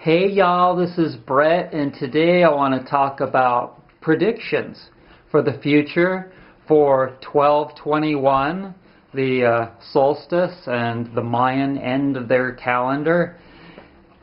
Hey y'all, this is Brett, and today I want to talk about predictions for the future for 12/21, the solstice and the Mayan end of their calendar,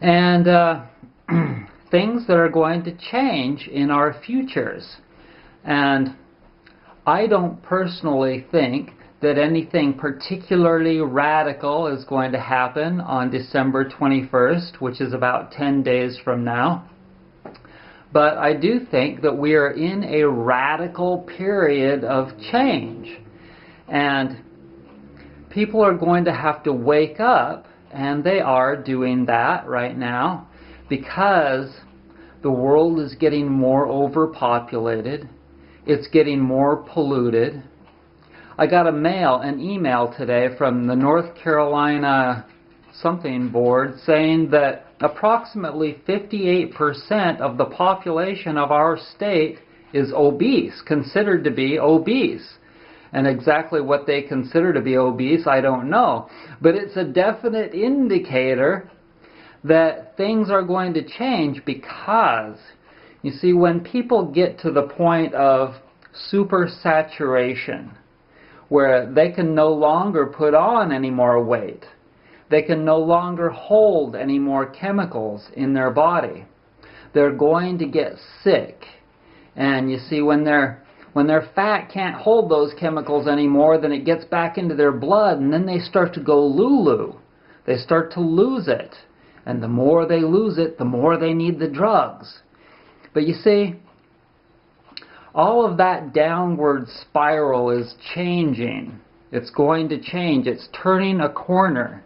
and things that are going to change in our futures. And I don't personally think that anything particularly radical is going to happen on December 21st, which is about 10 days from now. But I do think that we are in a radical period of change. And people are going to have to wake up, and they are doing that right now, because the world is getting more overpopulated. It's getting more polluted. I got an email today from the North Carolina something board saying that approximately 58% of the population of our state is obese, considered to be obese. And exactly what they consider to be obese, I don't know. But it's a definite indicator that things are going to change, because, you see, when people get to the point of supersaturation, where they can no longer put on any more weight, they can no longer hold any more chemicals in their body, they're going to get sick. And you see, when their fat can't hold those chemicals anymore, then it gets back into their blood, and then they start to go lulu. They start to lose it. And the more they lose it, the more they need the drugs. But you see, all of that downward spiral is changing. It's going to change. It's turning a corner.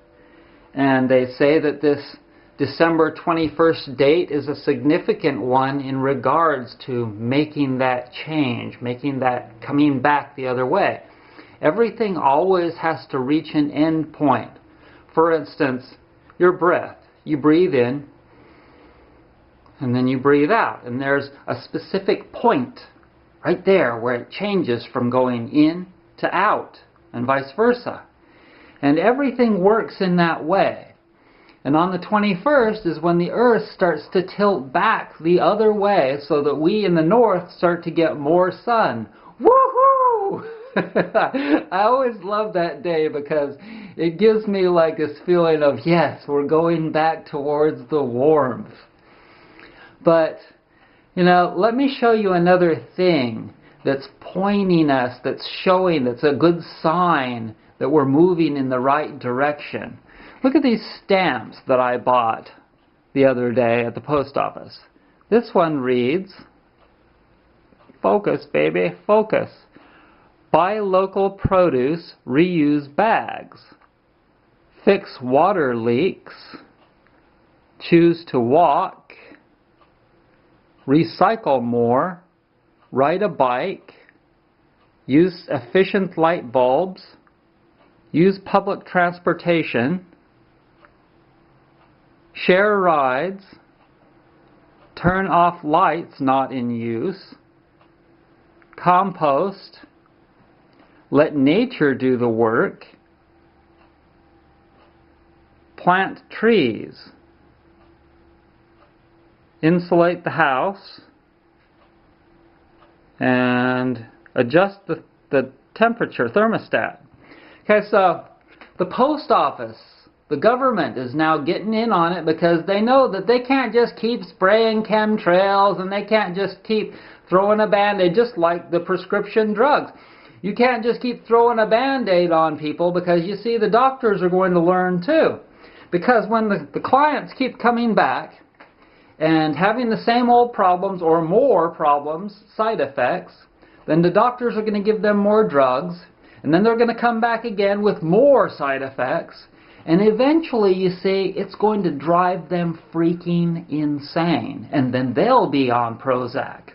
And they say that this December 21st date is a significant one in regards to making that change, making that coming back the other way. Everything always has to reach an end point. For instance, your breath. You breathe in, and then you breathe out. And there's a specific point right there where it changes from going in to out, and vice versa. And everything works in that way. And on the 21st is when the earth starts to tilt back the other way, so that we in the north start to get more sun. Woohoo! I always love that day, because it gives me like this feeling of, yes, we're going back towards the warmth. But, you know, let me show you another thing that's pointing us, that's showing, that's a good sign that we're moving in the right direction. Look at these stamps that I bought the other day at the post office. This one reads, focus baby, focus. Buy local produce, reuse bags. Fix water leaks. Choose to walk. Recycle more. Ride a bike. Use efficient light bulbs. Use public transportation. Share rides. Turn off lights not in use. Compost. Let nature do the work. Plant trees. Insulate the house. And adjust the temperature, thermostat. Okay, so the post office, the government is now getting in on it, because they know that they can't just keep spraying chemtrails, and they can't just keep throwing a Band-Aid, just like the prescription drugs. You can't just keep throwing a Band-Aid on people, because you see, the doctors are going to learn too. Because when the clients keep coming back and having the same old problems or more problems, side effects, then the doctors are going to give them more drugs, and then they're going to come back again with more side effects, and eventually, you see, it's going to drive them freaking insane, and then they'll be on Prozac.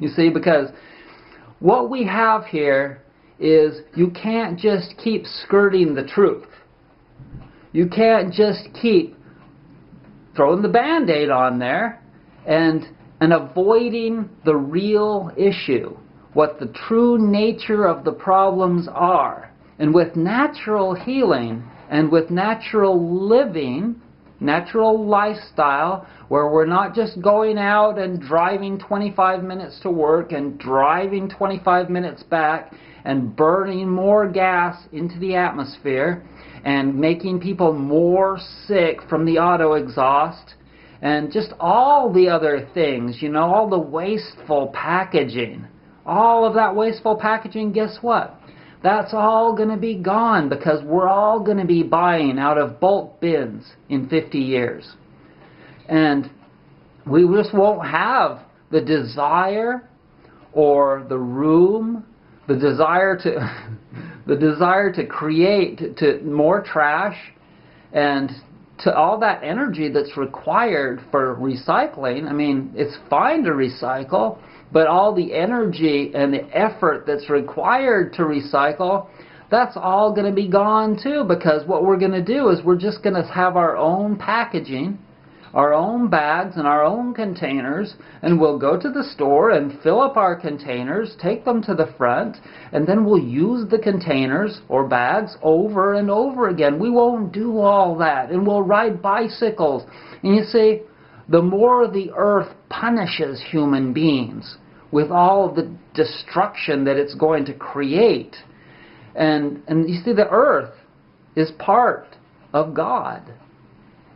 You see, because what we have here is, you can't just keep skirting the truth. You can't just keep throwing the Band-Aid on there and avoiding the real issue, what the true nature of the problems are. And with natural healing and with natural living, natural lifestyle where we're not just going out and driving 25 minutes to work and driving 25 minutes back and burning more gas into the atmosphere and making people more sick from the auto exhaust and just all the other things, you know, all the wasteful packaging. All of that wasteful packaging, guess what? That's all going to be gone because we're all going to be buying out of bulk bins in 50 years. And we just won't have the desire or the room, the desire to create to more trash and to all that energy that's required for recycling. I mean, it's fine to recycle, but all the energy and the effort that's required to recycle, that's all going to be gone too, because what we're going to do is we're just going to have our own packaging, our own bags and our own containers, and we'll go to the store and fill up our containers, take them to the front, and then we'll use the containers or bags over and over again. We won't do all that, and we'll ride bicycles. And you see, the more the earth punishes human beings with all of the destruction that it's going to create, and you see, the earth is part of God.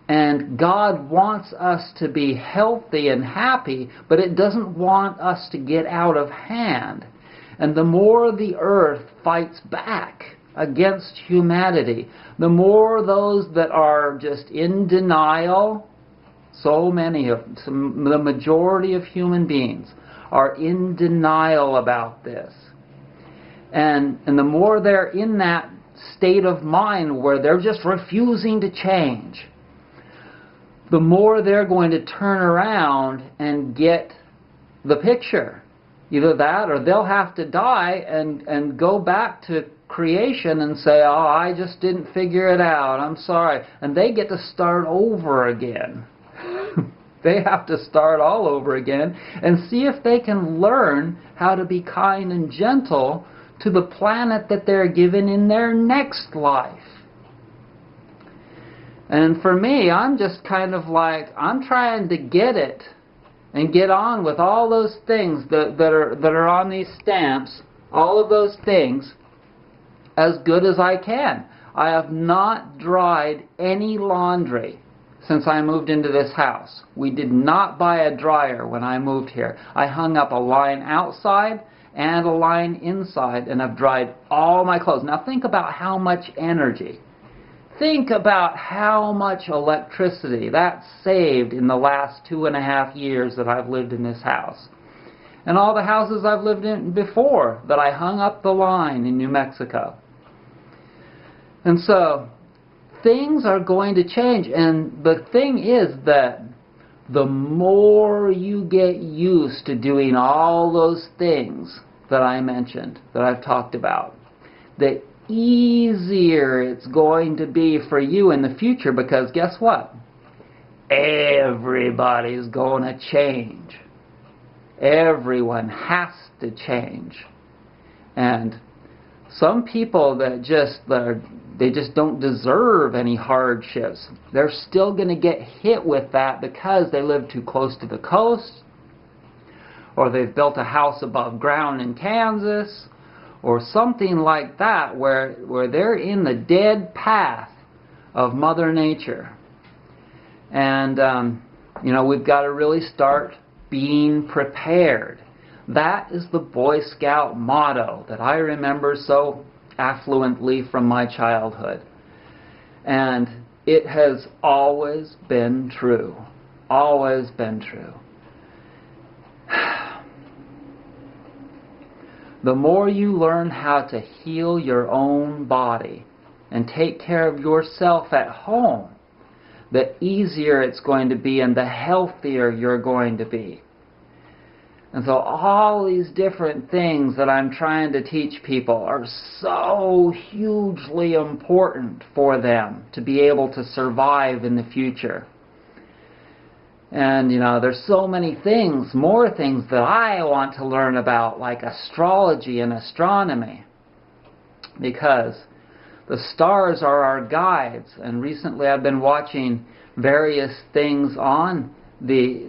And God wants us to be healthy and happy, but it doesn't want us to get out of hand. And the more the earth fights back against humanity, the more those that are just in denial, so many of them, the majority of human beings are in denial about this. And the more they're in that state of mind where they're just refusing to change, the more they're going to turn around and get the picture. Either that or they'll have to die and go back to creation and say, oh, I just didn't figure it out, I'm sorry. And they get to start over again. They have to start all over again and see if they can learn how to be kind and gentle to the planet that they're given in their next life. And for me, I'm just kind of like, I'm trying to get it and get on with all those things that are on these stamps, all of those things, as good as I can. I have not dried any laundry since I moved into this house. We did not buy a dryer when I moved here. I hung up a line outside and a line inside, and I've dried all my clothes. Now think about how much energy. Think about how much electricity that's saved in the last 2.5 years that I've lived in this house. And all the houses I've lived in before that I hung up the line in New Mexico. And so, things are going to change. And the thing is that the more you get used to doing all those things that I mentioned, that I've talked about, the easier it's going to be for you in the future, because guess what? Everybody's going to change. Everyone has to change. And some people that they just don't deserve any hardships, they're still going to get hit with that because they live too close to the coast, or they've built a house above ground in Kansas, or something like that, where they're in the dead path of Mother Nature. And, you know, we've got to really start being prepared. That is the Boy Scout motto that I remember so affluently from my childhood. And it has always been true. Always been true. The more you learn how to heal your own body and take care of yourself at home, the easier it's going to be and the healthier you're going to be. And so all these different things that I'm trying to teach people are so hugely important for them to be able to survive in the future. And, you know, there's so many things, more things that I want to learn about, like astrology and astronomy, because the stars are our guides. And recently I've been watching various things on the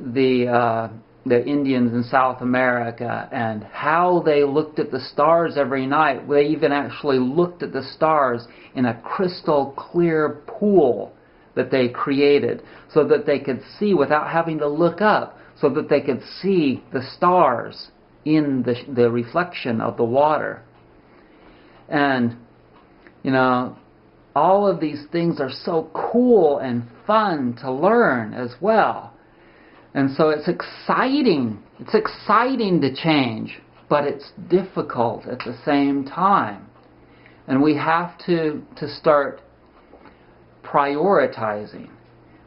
Indians in South America and how they looked at the stars every night. They even actually looked at the stars in a crystal clear pool that they created so that they could see without having to look up, so that they could see the stars in the reflection of the water. And, you know, all of these things are so cool and fun to learn as well. And so it's exciting. It's exciting to change, but it's difficult at the same time. And we have to start prioritizing,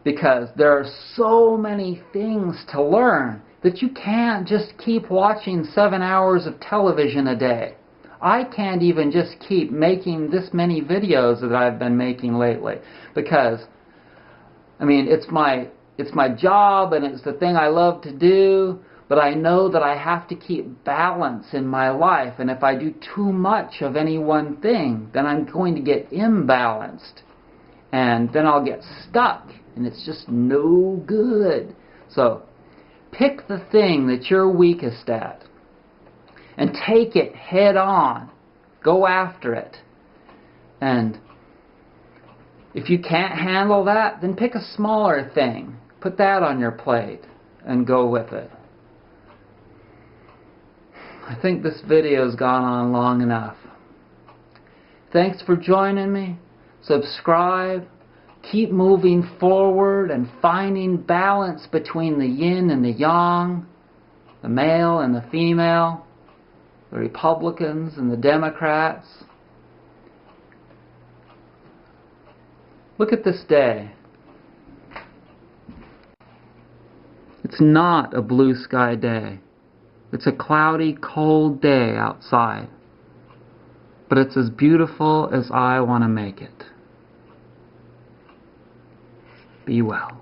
because there are so many things to learn that you can't just keep watching 7 hours of television a day. I can't even just keep making this many videos that I've been making lately, because, I mean, it's my job and it's the thing I love to do, but I know that I have to keep balance in my life, and if I do too much of any one thing, then I'm going to get imbalanced, and then I'll get stuck, and it's just no good. So pick the thing that you're weakest at and take it head on. Go after it. And if you can't handle that, then pick a smaller thing. Put that on your plate and go with it. I think this video has gone on long enough. Thanks for joining me. Subscribe. Keep moving forward and finding balance between the yin and the yang, the male and the female, the Republicans and the Democrats. Look at this day. It's not a blue sky day. It's a cloudy, cold day outside. But it's as beautiful as I want to make it. Be well.